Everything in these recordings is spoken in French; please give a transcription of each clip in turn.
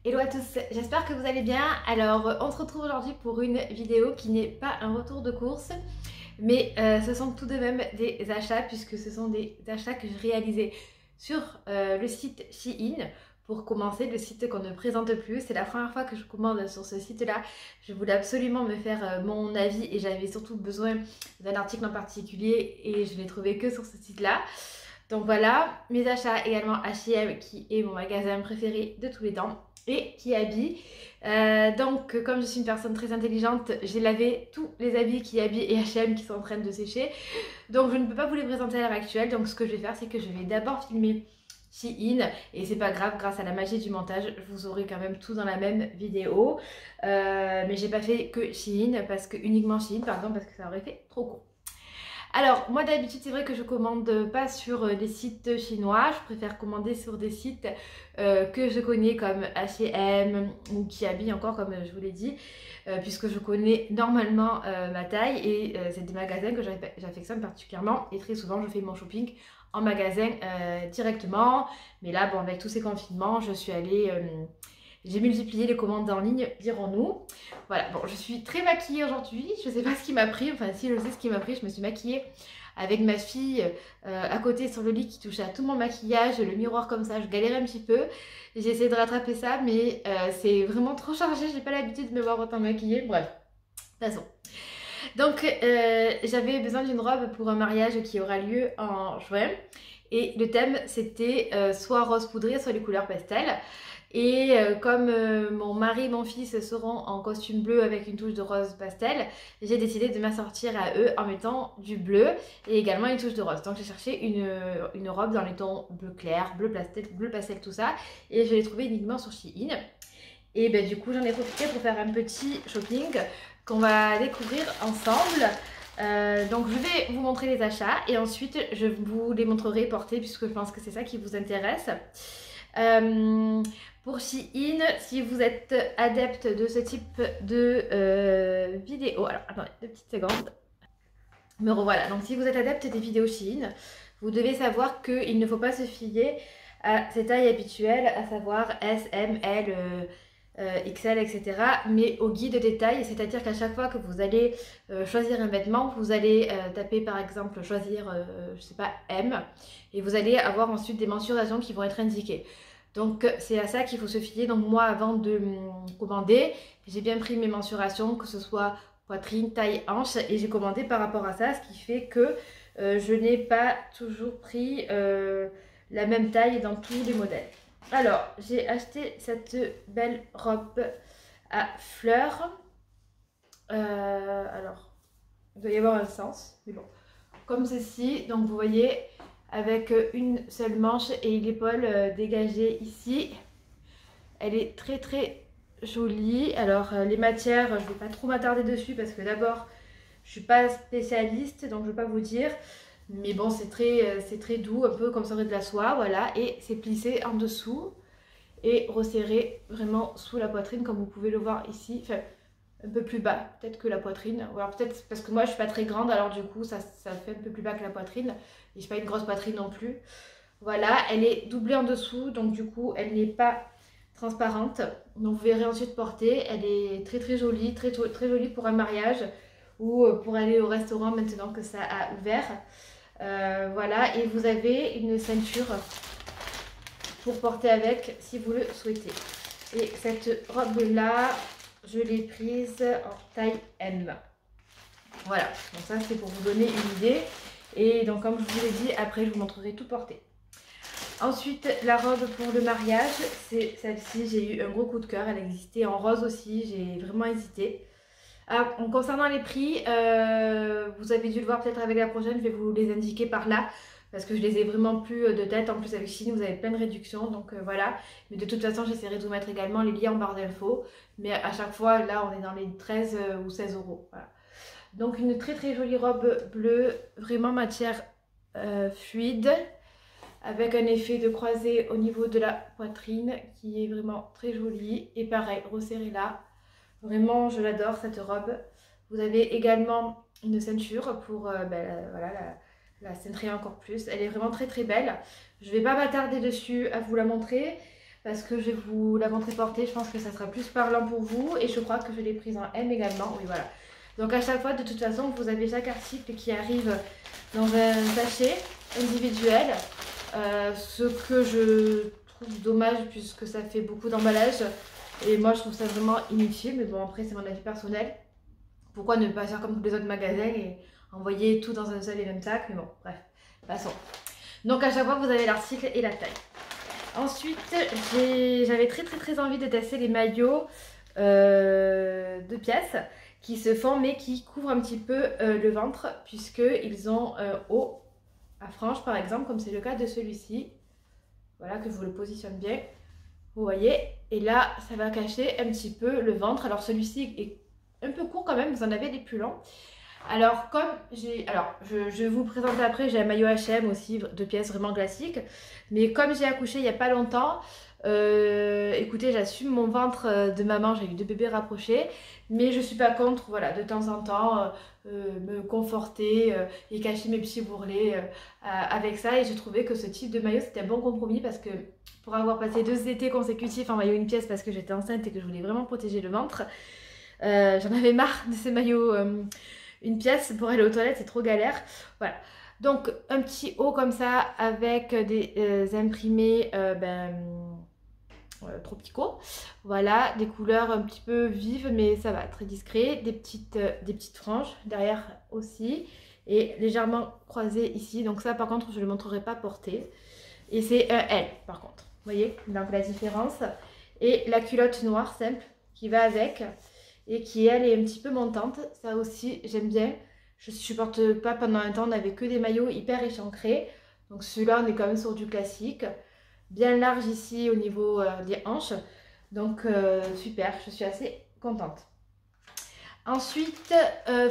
Hello à tous, j'espère que vous allez bien. Alors on se retrouve aujourd'hui pour une vidéo qui n'est pas un retour de course, mais ce sont tout de même des achats puisque ce sont des achats que je réalisais sur le site Shein. Pour commencer, le site qu'on ne présente plus, c'est la première fois que je commande sur ce site-là. Je voulais absolument me faire mon avis et j'avais surtout besoin d'un article en particulier et je l'ai trouvé que sur ce site-là. Donc voilà, mes achats également H&M qui est mon magasin préféré de tous les temps et qui habille. Donc comme je suis une personne très intelligente, j'ai lavé tous les habits qui habillent et H&M qui sont en train de sécher. Donc je ne peux pas vous les présenter à l'heure actuelle. Donc ce que je vais faire, c'est que je vais d'abord filmer Shein et c'est pas grave, grâce à la magie du montage, vous aurez quand même tout dans la même vidéo. Mais j'ai pas fait que Shein parce que uniquement Shein, pardon, parce que ça aurait fait trop court. Alors, moi d'habitude, c'est vrai que je commande pas sur des sites chinois. Je préfère commander sur des sites que je connais comme H&M ou qui habillent encore comme je vous l'ai dit, puisque je connais normalement ma taille et c'est des magasins que j'affectionne particulièrement. Et très souvent, je fais mon shopping en magasin directement. Mais là, bon, avec tous ces confinements, je suis allée... j'ai multiplié les commandes en ligne, dirons-nous. Voilà, bon, je suis très maquillée aujourd'hui. Je sais pas ce qui m'a pris. Enfin, si je sais ce qui m'a pris, je me suis maquillée avec ma fille à côté sur le lit qui touchait à tout mon maquillage, le miroir comme ça. Je galérais un petit peu. J'ai essayé de rattraper ça, mais c'est vraiment trop chargé. J'ai pas l'habitude de me voir autant maquillée. Bref, de toute façon. Donc, j'avais besoin d'une robe pour un mariage qui aura lieu en juin. Et le thème, c'était soit rose poudré, soit les couleurs pastel. Et comme mon mari et mon fils seront en costume bleu avec une touche de rose pastel, j'ai décidé de m'assortir à eux en mettant du bleu et également une touche de rose. Donc j'ai cherché une robe dans les tons bleu clair, bleu pastel, tout ça. Et je l'ai trouvée uniquement sur Shein. Et ben, du coup, j'en ai profité pour faire un petit shopping qu'on va découvrir ensemble. Donc je vais vous montrer les achats et ensuite je vous les montrerai portés puisque je pense que c'est ça qui vous intéresse. Pour Shein, si vous êtes adepte de ce type de vidéo, alors attendez 2 petites secondes, me revoilà. Donc si vous êtes adepte des vidéos Shein, vous devez savoir qu'il ne faut pas se fier à ses tailles habituelles, à savoir S, M, L, XL, etc. Mais au guide détail, c'est-à-dire qu'à chaque fois que vous allez choisir un vêtement, vous allez taper par exemple choisir, je sais pas, M, et vous allez avoir ensuite des mensurations qui vont être indiquées. Donc c'est à ça qu'il faut se fier. Donc moi avant de commander, j'ai bien pris mes mensurations, que ce soit poitrine, taille, hanche, et j'ai commandé par rapport à ça, ce qui fait que je n'ai pas toujours pris la même taille dans tous les modèles. Alors, j'ai acheté cette belle robe à fleurs. Alors, il doit y avoir un sens, mais bon. Comme ceci, donc vous voyez, avec une seule manche et l'épaule dégagée ici. Elle est très très jolie. Alors, les matières, je ne vais pas trop m'attarder dessus parce que d'abord, je ne suis pas spécialiste, donc je ne vais pas vous dire. Mais bon, c'est très doux, un peu comme ça aurait de la soie, voilà. Et c'est plissé en dessous et resserré vraiment sous la poitrine, comme vous pouvez le voir ici. Enfin, un peu plus bas, peut-être que la poitrine. Ou alors peut-être parce que moi, je suis pas très grande, alors du coup, ça fait un peu plus bas que la poitrine. Et je n'ai pas une grosse poitrine non plus. Voilà, elle est doublée en dessous, donc du coup, elle n'est pas transparente. Donc vous verrez ensuite porter. Elle est très très jolie, très jolie pour un mariage ou pour aller au restaurant maintenant que ça a ouvert. Voilà, et vous avez une ceinture pour porter avec si vous le souhaitez. Et cette robe là, je l'ai prise en taille M. Voilà, donc ça c'est pour vous donner une idée. Et donc comme je vous l'ai dit, après je vous montrerai tout porté. Ensuite, la robe pour le mariage, c'est celle-ci. J'ai eu un gros coup de cœur. Elle existait en rose aussi. J'ai vraiment hésité. Ah, concernant les prix, vous avez dû le voir peut-être avec la prochaine. Je vais vous les indiquer par là. Parce que je les ai vraiment plus de tête. En plus, avec Shein, vous avez plein de réductions. Donc voilà. Mais de toute façon, j'essaierai de vous mettre également les liens en barre d'infos. Mais à chaque fois, là, on est dans les 13 ou 16 euros. Voilà. Donc une très très jolie robe bleue. Vraiment matière fluide, avec un effet de croisée au niveau de la poitrine qui est vraiment très joli. Et pareil, resserré là. Vraiment, je l'adore cette robe. Vous avez également une ceinture pour voilà, la cintrer encore plus. Elle est vraiment très très belle. Je ne vais pas m'attarder dessus à vous la montrer. parce que je vais vous la montrer portée. Je pense que ça sera plus parlant pour vous et je crois que je l'ai prise en M également. Oui, voilà. Donc à chaque fois, de toute façon, vous avez chaque article qui arrive dans un sachet individuel. Ce que je trouve dommage puisque ça fait beaucoup d'emballage. Et moi, je trouve ça vraiment inutile. Mais bon, après, c'est mon avis personnel. Pourquoi ne pas faire comme tous les autres magasins et envoyer tout dans un seul et même sac? Mais bon, bref, passons. Donc à chaque fois, vous avez l'article et la taille. Ensuite, j'avais très envie de tester les maillots de pièces qui se font mais qui couvrent un petit peu le ventre puisqu'ils ont haut à franges par exemple, comme c'est le cas de celui-ci. Voilà, que je vous le positionne bien. Vous voyez, et là, ça va cacher un petit peu le ventre. Alors celui-ci est un peu court quand même, vous en avez des plus longs. Alors comme je vais vous présenter après, j'ai un maillot H&M aussi de pièces vraiment classiques. Mais comme j'ai accouché il n'y a pas longtemps, écoutez, j'assume mon ventre de maman, j'ai eu 2 bébés rapprochés. Mais je suis pas contre, voilà, de temps en temps, me conforter et cacher mes petits bourrelets avec ça. Et j'ai trouvé que ce type de maillot c'était un bon compromis parce que pour avoir passé 2 étés consécutifs en maillot une pièce parce que j'étais enceinte et que je voulais vraiment protéger le ventre, j'en avais marre de ces maillots une pièce pour aller aux toilettes, c'est trop galère. Voilà. Donc un petit haut comme ça avec des imprimés tropicaux. Voilà, des couleurs un petit peu vives mais ça va, très discret. Des petites franges derrière aussi et légèrement croisées ici. Donc ça par contre je ne le montrerai pas porté. Et c'est un L par contre. Vous voyez donc la différence. Et la culotte noire simple qui va avec. Et qui elle est un petit peu montante, ça aussi j'aime bien. Je ne supporte pas pendant un temps, on n'avait que des maillots hyper échancrés. Donc celui-là on est quand même sur du classique. Bien large ici au niveau des hanches. Donc super, je suis assez contente. Ensuite,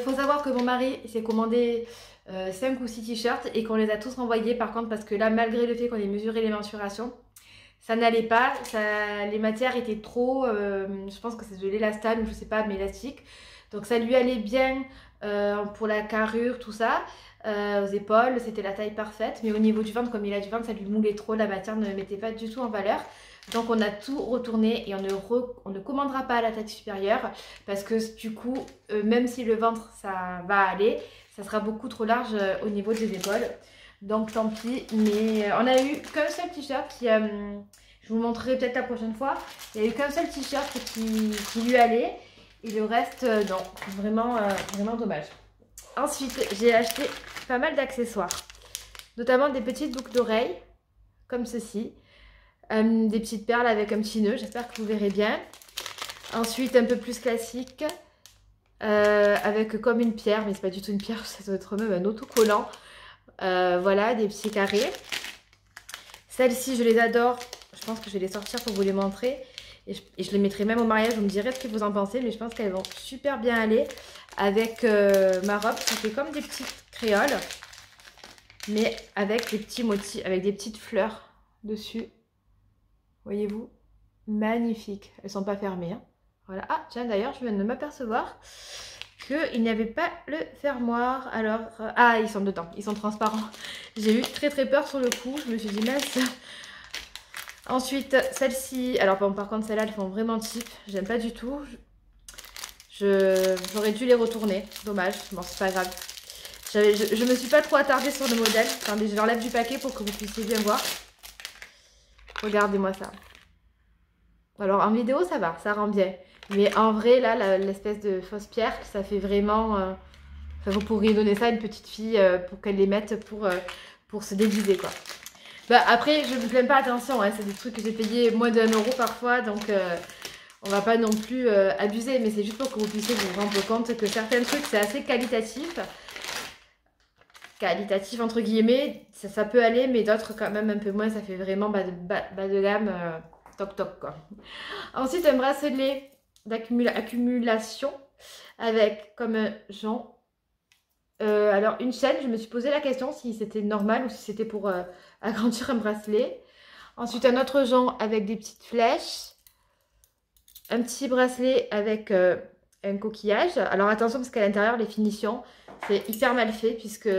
faut savoir que mon mari s'est commandé 5 ou 6 t-shirts et qu'on les a tous renvoyés par contre parce que là malgré le fait qu'on ait mesuré les mensurations, ça n'allait pas, les matières étaient trop, je pense que c'est de l'élastane ou je sais pas, mais élastique. Donc ça lui allait bien pour la carrure, tout ça, aux épaules, c'était la taille parfaite. Mais au niveau du ventre, comme il a du ventre, ça lui moulait trop, la matière ne le mettait pas du tout en valeur. Donc on a tout retourné et on ne commandera pas à la taille supérieure parce que du coup, même si le ventre ça va aller, ça sera beaucoup trop large au niveau des épaules. Donc tant pis, mais on a eu qu'un seul t-shirt qui, je vous montrerai peut-être la prochaine fois. Il n'y a eu qu'un seul t-shirt qui lui allait et le reste non, vraiment, vraiment dommage. Ensuite, j'ai acheté pas mal d'accessoires, notamment des petites boucles d'oreilles comme ceci, des petites perles avec un petit nœud, j'espère que vous verrez bien. Ensuite, un peu plus classique, avec comme une pierre, mais c'est pas du tout une pierre, ça doit être même un autocollant. Voilà, des petits carrés. Celles-ci, je les adore. Je pense que je vais les sortir pour vous les montrer. Et je les mettrai même au mariage. Vous me direz ce que vous en pensez. Mais je pense qu'elles vont super bien aller avec ma robe. Ça fait comme des petites créoles. Mais avec des petits motifs, avec des petites fleurs dessus. Voyez-vous? Magnifique. Elles sont pas fermées. Hein. Voilà. Ah, tiens, d'ailleurs, je viens de m'apercevoir qu'il n'y avait pas le fermoir. Alors, ah, ils sont dedans, ils sont transparents. J'ai eu très peur sur le coup, je me suis dit mince. Ensuite, celle-ci, alors bon, par contre celles-là elles font vraiment cheap, j'aime pas du tout. J'aurais dû les retourner, dommage, bon c'est pas grave. Je me suis pas trop attardée sur le modèle. Attendez, je l'enlève du paquet pour que vous puissiez bien voir. Regardez-moi ça. Alors en vidéo ça va, ça rend bien. Mais en vrai, là, l'espèce de fausse pierre, ça fait vraiment... Enfin, vous pourriez donner ça à une petite fille pour qu'elle les mette pour se déguiser, quoi. Bah, après, je ne me plains pas, attention, hein, c'est des trucs que j'ai payé moins d'1 euro parfois, donc on va pas non plus abuser. Mais c'est juste pour que vous puissiez vous rendre compte que certains trucs, c'est assez qualitatif. Qualitatif, entre guillemets, ça peut aller, mais d'autres quand même un peu moins, ça fait vraiment bas de gamme, toc toc, quoi. Ensuite, un bracelet d'accumulation avec comme un genre alors une chaîne, je me suis posé la question si c'était normal ou si c'était pour agrandir un bracelet. Ensuite un autre genre avec des petites flèches, un petit bracelet avec un coquillage. Alors attention parce qu'à l'intérieur les finitions c'est hyper mal fait puisque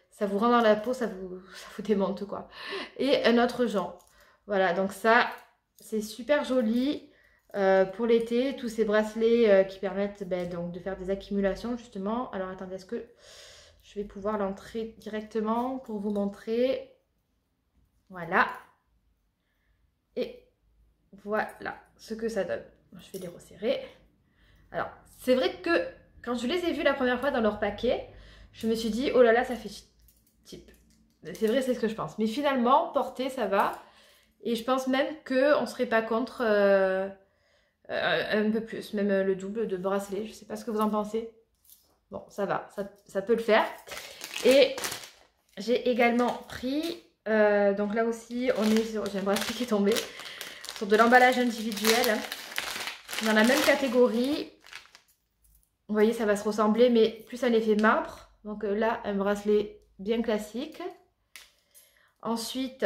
ça vous rend dans la peau, ça vous démonte quoi. Et un autre genre, voilà, donc ça c'est super joli pour l'été, tous ces bracelets qui permettent donc de faire des accumulations justement. Alors attendez, est-ce que je vais pouvoir l'entrer directement pour vous montrer? Voilà. Et voilà ce que ça donne. Je vais les resserrer. Alors, c'est vrai que quand je les ai vus la première fois dans leur paquet, je me suis dit, oh là là, ça fait cheap. C'est vrai, c'est ce que je pense. Mais finalement, porter, ça va. Et je pense même qu'on ne serait pas contre un peu plus, même le double de bracelet. Je ne sais pas ce que vous en pensez. Bon, ça va, ça peut le faire. Et j'ai également pris, donc là aussi, j'ai un bracelet qui est tombé, sur de l'emballage individuel, dans la même catégorie. Vous voyez, ça va se ressembler, mais plus un effet marbre. Donc là, un bracelet bien classique. Ensuite,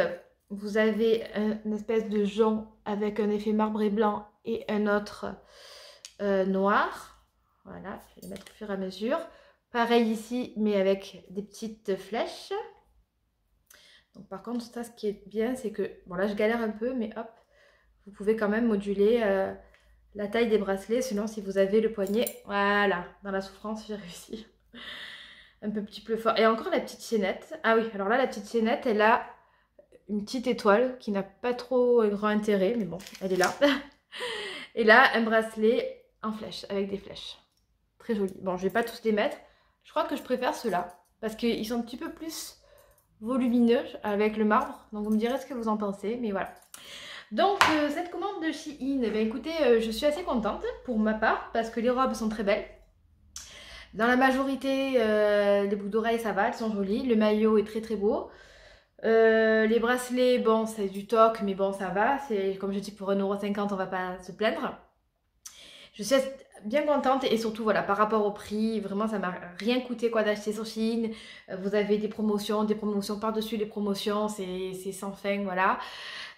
vous avez une espèce de jonc avec un effet marbre et blanc et un autre noir. Voilà, je vais les mettre au fur et à mesure. Pareil ici, mais avec des petites flèches. Donc par contre, ça, ce qui est bien, c'est que... Bon, là, je galère un peu, mais hop, vous pouvez quand même moduler la taille des bracelets. Sinon, si vous avez le poignet, voilà, dans la souffrance, j'ai réussi. Un peu petit peu fort. Et encore la petite chaînette. Ah oui, alors là, la petite chaînette, elle a une petite étoile qui n'a pas trop grand intérêt, mais bon, elle est là. Et là, un bracelet en flèche, avec des flèches. Très joli. Bon, je vais pas tous les mettre. Je crois que je préfère ceux-là, parce qu'ils sont un petit peu plus volumineux avec le marbre. Donc vous me direz ce que vous en pensez, mais voilà. Donc cette commande de Shein, écoutez, je suis assez contente pour ma part, parce que les robes sont très belles. Dans la majorité, les boucles d'oreilles, ça va, elles sont jolies. Le maillot est très très beau. Les bracelets, bon, c'est du toc, mais bon, ça va. C'est comme je dis, pour 1,50 €, on va pas se plaindre. Je suis bien contente et surtout, voilà, par rapport au prix, vraiment, ça m'a rien coûté quoi d'acheter sur Shein. Vous avez des promotions par-dessus les promotions, c'est sans fin, voilà.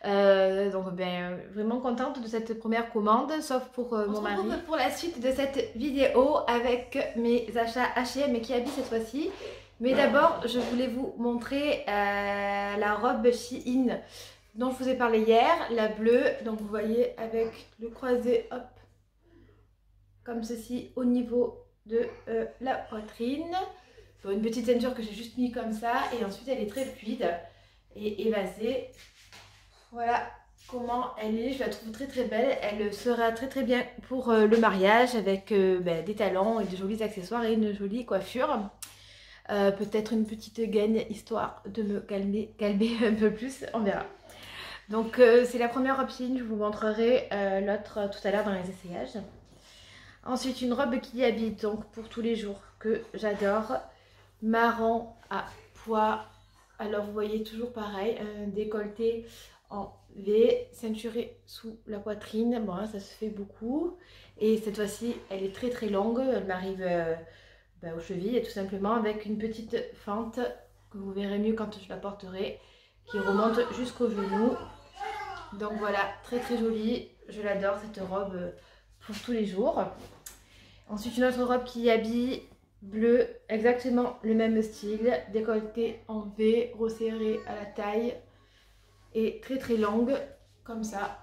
Donc vraiment contente de cette première commande, sauf pour mon mari. On se retrouve pour la suite de cette vidéo avec mes achats H&M et Kiabi cette fois-ci. Mais d'abord, je voulais vous montrer la robe Shein dont je vous ai parlé hier, la bleue. Donc vous voyez avec le croisé, hop, comme ceci au niveau de la poitrine. Bon, une petite ceinture que j'ai juste mis comme ça et ensuite elle est très fluide et évasée. Voilà comment elle est, je la trouve très très belle. Elle sera très très bien pour le mariage avec des talons et de jolis accessoires et une jolie coiffure. Peut-être une petite gaine histoire de me calmer un peu plus, on verra. Donc c'est la première robe Shein, je vous montrerai l'autre tout à l'heure dans les essayages. Ensuite une robe qui habite donc pour tous les jours que j'adore, marron à pois. Alors vous voyez toujours pareil, un décolleté en V, ceinturé sous la poitrine. Bon là, ça se fait beaucoup et cette fois-ci elle est très très longue, elle m'arrive aux chevilles et tout simplement avec une petite fente que vous verrez mieux quand je la porterai, qui remonte jusqu'au genou. Donc voilà, très très jolie, je l'adore cette robe pour tous les jours. Ensuite une autre robe qui habille, bleu, exactement le même style, décolleté en V, resserré à la taille et très très longue comme ça.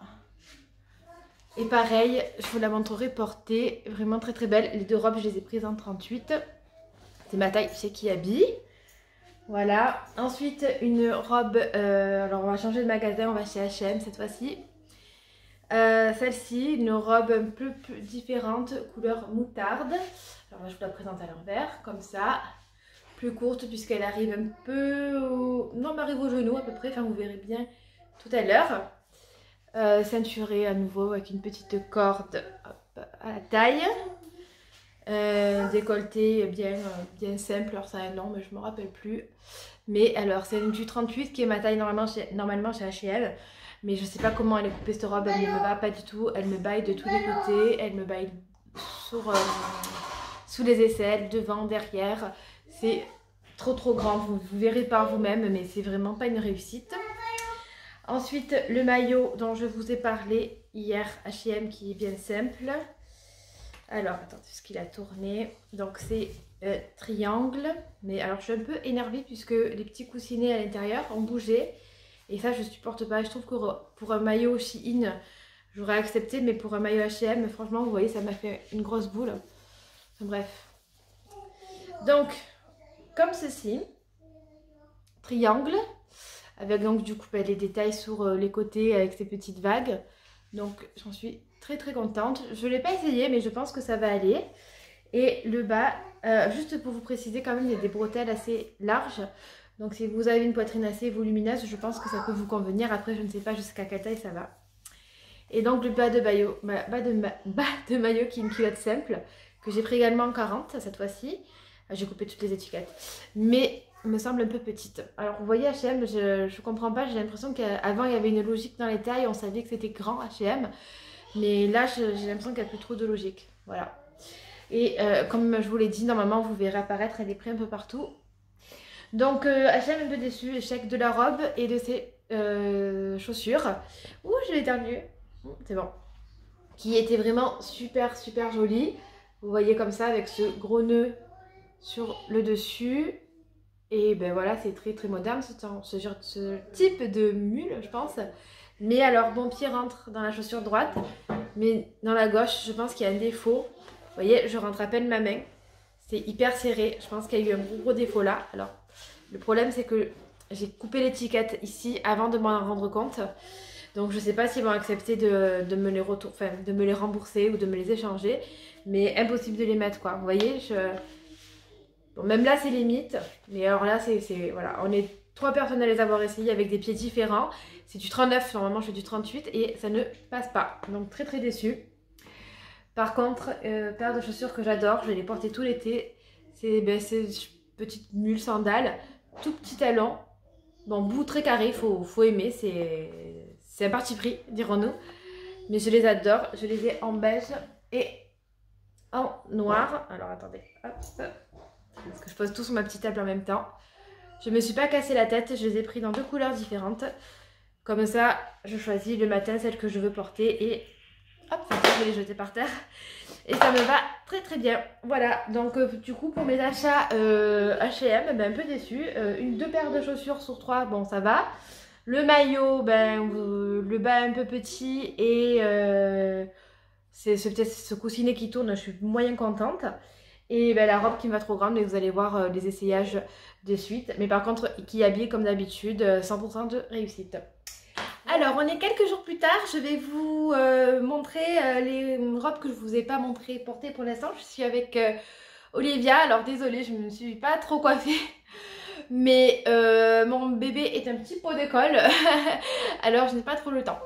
Et pareil, je vous la montrerai portée, vraiment très très belle. Les deux robes, je les ai prises en 38. C'est ma taille chez Kiabi. Voilà. Ensuite, une robe, alors on va changer de magasin, on va chez H&M cette fois-ci. Celle-ci, une robe un peu plus différente, couleur moutarde. Alors là, je vous la présente à l'envers, comme ça. Plus courte puisqu'elle arrive un peu non, elle arrive au genou à peu près, enfin vous verrez bien tout à l'heure. Ceinturée à nouveau avec une petite corde, hop, à la taille. Décolleté bien simple, alors ça a un nom mais je me rappelle plus. Mais alors c'est une du 38 qui est ma taille normalement chez H&M. Mais je sais pas comment elle est coupée cette robe, elle ne me va pas du tout. Elle me baille de tous les côtés, elle me baille sous les aisselles, devant, derrière. C'est trop grand, vous verrez par vous-même, mais c'est vraiment pas une réussite. Ensuite, le maillot dont je vous ai parlé hier, H&M, qui est bien simple. Alors, attendez, ce qu'il a tourné. Donc, c'est triangle. Mais alors, je suis un peu énervée puisque les petits coussinets à l'intérieur ont bougé. Et ça je supporte pas. Je trouve que pour un maillot Shein j'aurais accepté, mais pour un maillot H&M franchement vous voyez ça m'a fait une grosse boule. Enfin, bref. Donc comme ceci, triangle, avec donc du coup les détails sur les côtés avec ces petites vagues. Donc j'en suis très très contente. Je ne l'ai pas essayé mais je pense que ça va aller. Et le bas, juste pour vous préciser quand même, il y a des bretelles assez larges. Donc si vous avez une poitrine assez volumineuse, je pense que ça peut vous convenir. Après je ne sais pas jusqu'à quelle taille ça va. Et donc le bas de maillot qui est une culotte simple, que j'ai pris également en 40 cette fois-ci. J'ai coupé toutes les étiquettes. Mais me semble un peu petite. Alors vous voyez H&M, je comprends pas, j'ai l'impression qu'avant il y avait une logique dans les tailles, on savait que c'était grand H&M. Mais là j'ai l'impression qu'il n'y a plus trop de logique. Voilà. Et comme je vous l'ai dit, normalement vous verrez apparaître des prix un peu partout. Donc H&M un peu déçu, échec de la robe et de ses chaussures. Ouh, je l'ai éternué. C'est bon. Qui était vraiment super super jolie. Vous voyez comme ça avec ce gros nœud sur le dessus. Et ben voilà, c'est très très moderne ce type de mule, je pense. Mais alors, mon pied rentre dans la chaussure droite, mais dans la gauche, je pense qu'il y a un défaut. Vous voyez, je rentre à peine ma main. C'est hyper serré. Je pense qu'il y a eu un gros défaut là. Alors, le problème, c'est que j'ai coupé l'étiquette ici avant de m'en rendre compte. Donc, je ne sais pas s'ils vont accepter de me les rembourser ou de me les échanger. Mais impossible de les mettre, quoi. Vous voyez, bon, même là, c'est limite. Mais alors là, voilà, on est 3 personnes à les avoir essayées avec des pieds différents. C'est du 39, normalement je fais du 38 et ça ne passe pas. Donc très très déçue. Par contre, paire de chaussures que j'adore, je vais les porter tout l'été. C'est petite mule sandales, tout petit talon. Bon, bout très carré, faut aimer, c'est un parti pris, dirons-nous. Mais je les adore, je les ai en beige et en noir. Alors attendez, hop, parce que je pose tout sur ma petite table en même temps. Je me suis pas cassé la tête, je les ai pris dans 2 couleurs différentes. Comme ça, je choisis le matin celle que je veux porter et hop, je vais les jeter par terre. Et ça me va très très bien. Voilà, donc du coup pour mes achats H&M, ben, un peu déçue. 2 paires de chaussures sur 3, bon ça va. Le maillot, le bas un peu petit et c'est peut-être ce coussinet qui tourne, je suis moyen contente. Et ben, la robe qui me va trop grande, mais vous allez voir les essayages de suite. Mais par contre, qui est habillée comme d'habitude, 100% de réussite. Alors, on est quelques jours plus tard, je vais vous montrer les robes que je ne vous ai pas portées pour l'instant. Je suis avec Olivia, alors désolée, je ne me suis pas trop coiffée. Mais mon bébé est un petit pot d'école, alors je n'ai pas trop le temps.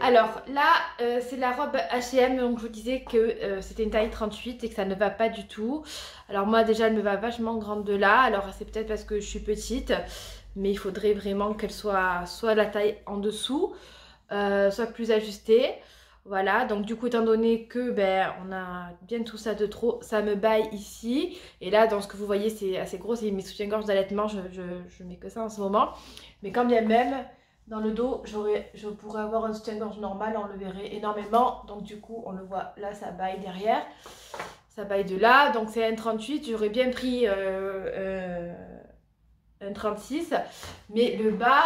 Alors là, c'est la robe H&M, donc je vous disais que c'était une taille 38 et que ça ne va pas du tout. Alors moi déjà, elle me va vachement grande de là, alors c'est peut-être parce que je suis petite, mais il faudrait vraiment qu'elle soit la taille en dessous, soit plus ajustée. Voilà, donc du coup étant donné que on a bien tout ça de trop, ça me baille ici. Et là dans ce que vous voyez c'est assez gros, c'est mes soutiens-gorge d'allaitement, je mets que ça en ce moment. Mais quand bien même, dans le dos, je pourrais avoir un soutien-gorge normal, on le verrait énormément. Donc du coup on le voit là, ça baille derrière, ça baille de là. Donc c'est un 38, j'aurais bien pris un 36. Mais le bas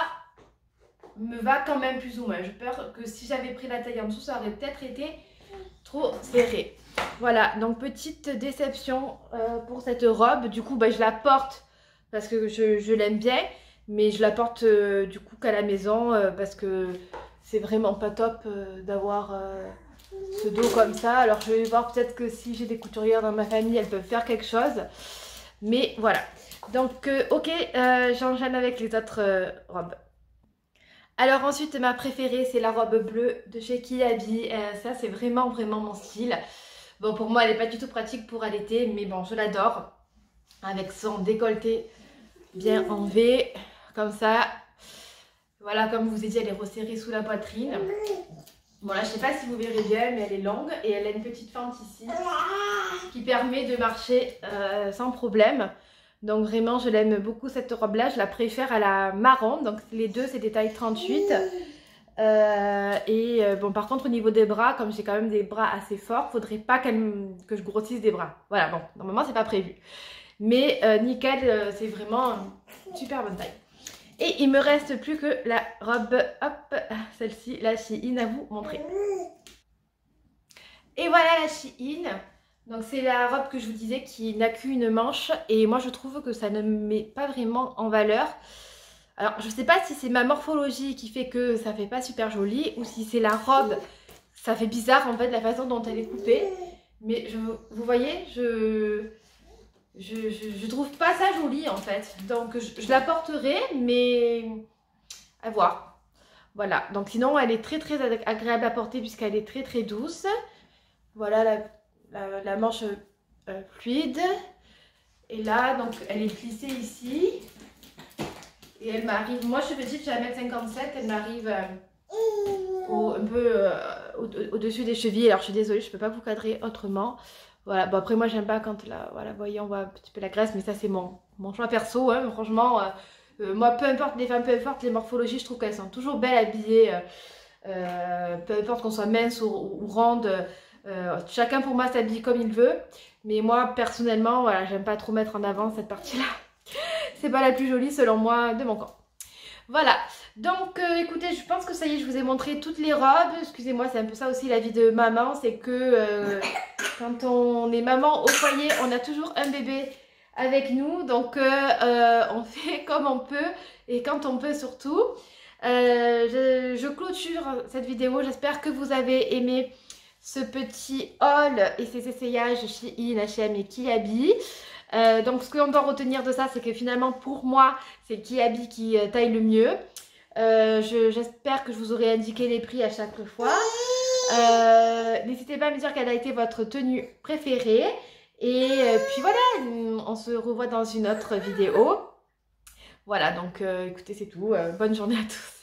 me va quand même plus ou moins. J'ai peur que si j'avais pris la taille en dessous, ça aurait peut-être été trop serré. Voilà, donc petite déception pour cette robe. Du coup, je la porte parce que je l'aime bien, mais je la porte du coup qu'à la maison parce que c'est vraiment pas top d'avoir ce dos comme ça. Alors je vais voir, peut-être que si j'ai des couturières dans ma famille, elles peuvent faire quelque chose. Mais voilà. Donc ok, j'enchaîne avec les autres robes. Alors ensuite, ma préférée, c'est la robe bleue de chez Kiabi. Ça, c'est vraiment mon style. Bon, pour moi, elle n'est pas du tout pratique pour allaiter, mais bon, je l'adore. Avec son décolleté bien en V, comme ça. Voilà, comme je vous ai dit, elle est resserrée sous la poitrine. Bon, là, je ne sais pas si vous verrez bien, mais elle est longue et elle a une petite fente ici qui permet de marcher sans problème. Donc vraiment je l'aime beaucoup cette robe là, je la préfère à la marron, donc les deux c'est des tailles 38. Bon par contre au niveau des bras, comme j'ai quand même des bras assez forts, faudrait pas que je grossisse des bras. Voilà, bon normalement c'est pas prévu. Mais nickel, c'est vraiment une super bonne taille. Et il me reste plus que la robe, hop, celle-ci, la Shein à vous montrer. Et voilà la Shein. Donc c'est la robe que je vous disais qui n'a qu'une manche. Et moi je trouve que ça ne me met pas vraiment en valeur. Alors je sais pas si c'est ma morphologie qui fait que ça fait pas super joli. Ou si c'est la robe, ça fait bizarre en fait la façon dont elle est coupée. Mais vous voyez, je trouve pas ça joli en fait. Donc je la porterai, mais à voir. Voilà, donc sinon elle est très agréable à porter puisqu'elle est très douce. Voilà la manche fluide. Et là, donc elle est plissée ici. Et elle m'arrive, moi je suis petite, je suis à 1m57, elle m'arrive un peu au-dessus des chevilles. Alors je suis désolée, je peux pas vous cadrer autrement. Voilà, bon après moi j'aime pas quand voilà, vous voyez, on voit un petit peu la graisse, mais ça c'est mon choix perso, hein, franchement. Moi peu importe les femmes, peu importe les morphologies, je trouve qu'elles sont toujours belles habillées. Peu importe qu'on soit mince ou ronde, chacun pour moi s'habille comme il veut. Mais moi personnellement, voilà, j'aime pas trop mettre en avant cette partie-là. C'est pas la plus jolie selon moi de mon camp. Voilà, donc écoutez, je pense que ça y est, je vous ai montré toutes les robes. Excusez-moi, c'est un peu ça aussi la vie de maman, c'est que quand on est maman au foyer, on a toujours un bébé avec nous. Donc on fait comme on peut et quand on peut surtout. Je clôture cette vidéo, j'espère que vous avez aimé ce petit haul et ces essayages chez H&M et Kiabi. Donc ce qu'on doit retenir de ça, c'est que finalement pour moi c'est Kiabi qui taille le mieux. J'espère que je vous aurai indiqué les prix à chaque fois. N'hésitez pas à me dire quelle a été votre tenue préférée. Et puis voilà, on se revoit dans une autre vidéo. Voilà, donc écoutez, c'est tout. Bonne journée à tous.